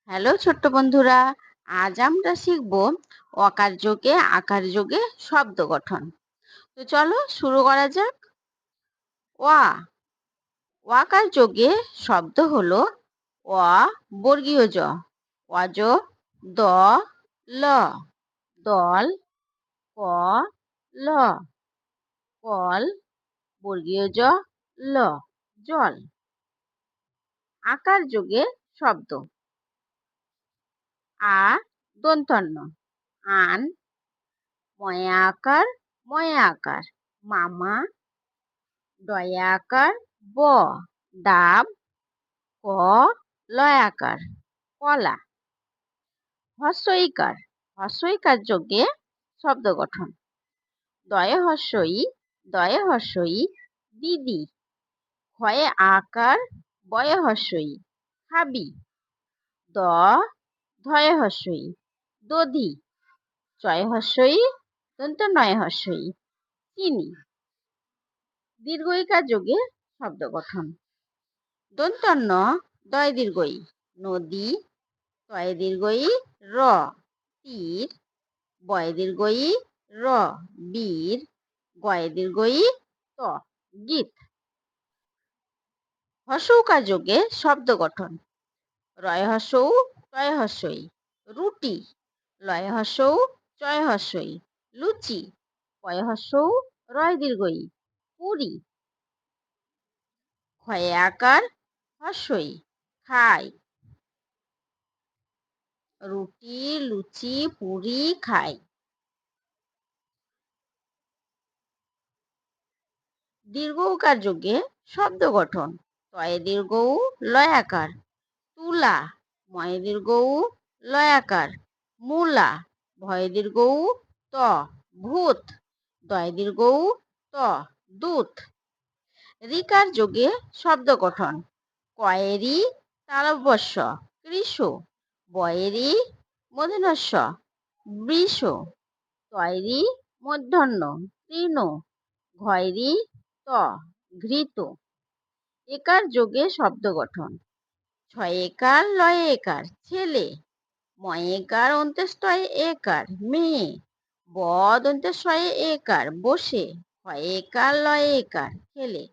Hello ছোট্ট বন্ধুরা, আজ আমরা শিখব অকার যোগে আকার যোগে শব্দ গঠন। তো চলো শুরু করা যাক। ওয়া ওয়াকার যোগে শব্দ হলো অ বর্গীয় জ, অজ, দ, ল, দল, ক, ল, কল, বর্গীয় জ, ল, জল। আকার যোগে শব্দ আ দন্তন্য, আন, ময়া আকার, ময়া আকার, মামা, ডয়া আকার, ব, ডাব, ক, লয় আকার, কলা। হস্যইকার হস্যইকার যোগে শব্দ গঠন দয়ে হস্যই, দিদি, ক্ষয়ে আকার, বয়ে হস্যই, খাবি, দ, ধয়ে হস্যই, দধি, চয় হস্যই, দন্ত নয় হস্যই, চিনি। দীর্ঘইকার যোগে শব্দ গঠন দন্তন্য, দয় দীর্ঘই, নদী, তয় দীর্ঘই, র, তীর, বয় দীর্ঘই, র, বীর, গয় দীর্ঘই, ত, গীত। হস্যৌকার যোগে শব্দ গঠন রয় হস্যৌ, তয় হস্যই, রুটি, লয় হস্যৌ, চয় হস্যই, লুচি, পয় হস্যৌ, রয় দীর্ঘই, পুরি। ক্ষয়ে আকার, হস্যই, খাই, রুটি, লুচি, পুরি, খাই। দীর্ঘ উকার যোগে শব্দ গঠন তয়ে দীর্ঘ উ, লয় আকার, তুলা, ময় দীর্ঘ উ, লয় আকার, মূলা, ভয় দীর্ঘ উ, ত, ভূত, দয় দীর্ঘ উ, ত, দুধ। ঋকার যোগে শব্দ গঠন কয়েরি, তালব্যস্য, কৃষ, বয়েরি, মূর্ধন্যস্য, বৃষ, তয়রি, মূর্ধন্য, তৃণ, ঘয়রি, ত, ঘৃত। একার যোগে শব্দ গঠন ছয় একার, লয় একার, ছেলে, ময় একার, অন্ত্যেষ্টয় একার, মেয়ে, ব দন্তেশ্বয়ে একার, বসে, হয় একার, লয় একার, খেলে।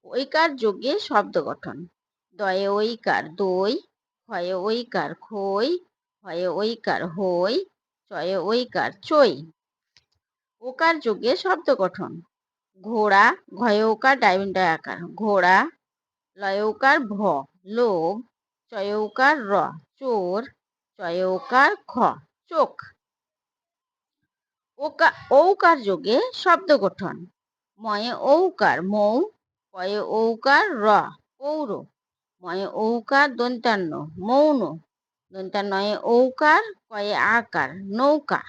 ঐকার যোগে শব্দ গঠন দয়ে ঐকার, দই, ক্ষয়ে ঐকার, খই, হয়ে ঐকার, হই, চয়ে ঐকার, চই। ওকার যোগে শব্দ গঠন ঘোড়া, ঘয়ে ওকার, ডাইবিন ডয় আকার, ঘোড়া, লয় উকার, ভ, লোভ, চয় উকার, র, চোর, চয় উকার, খ, চোখ। ঔকার যোগে শব্দ গঠন ময়ে ঔকার, মৌ, পয়ে ঔকার, র, পৌর, ময়ে ঔকার, দন্তান্ন, মৌন, দন্তান্নয়ে ঔকার, কয়ে আকার, নৌকা।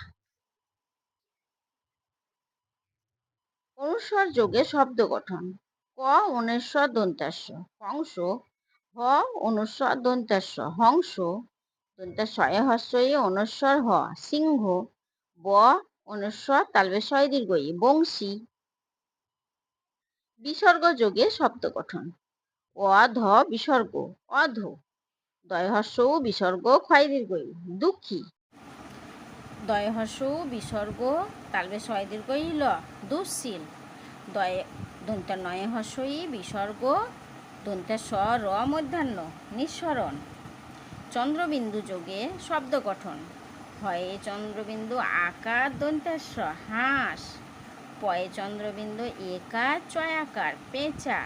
অনুস্বর যোগে শব্দ গঠন ক অনুস্বর দন্তাস্য, কংস, হ অনুস্বর দন্তাস্য, হংস, দন্তাশয়ে হস্যই, অনুস্বর হ, সিংহ, ব অনুস্বর তালবেশয় দীর্ঘই, বংশী। বিসর্গ যোগে শব্দ গঠন অধ বিসর্গ, অধ, দয় হস্য বিসর্গ, ক্ষয় দীর্ঘই, দুঃখী, দয় হস্য বিসর্গ, তালবেশয় দীর্ঘই, ল, দুঃশীল, দয় দন্তা নয় হস্যই, বিসর্গ, দন্তা স, র, মধ্যাহ্ন, নিঃসরণ। চন্দ্রবিন্দু যোগে শব্দ গঠন হয়ে চন্দ্রবিন্দু আকার, দন্তাস্য, হাঁস, পয়ে চন্দ্রবিন্দু একার, চয় আকার, পেঁচা,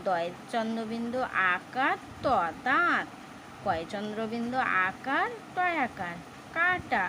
দয় চন্দ্রবিন্দু আকার, ত, দাঁত, কয় চন্দ্রবিন্দু আকার, টয় আকার, কাটা।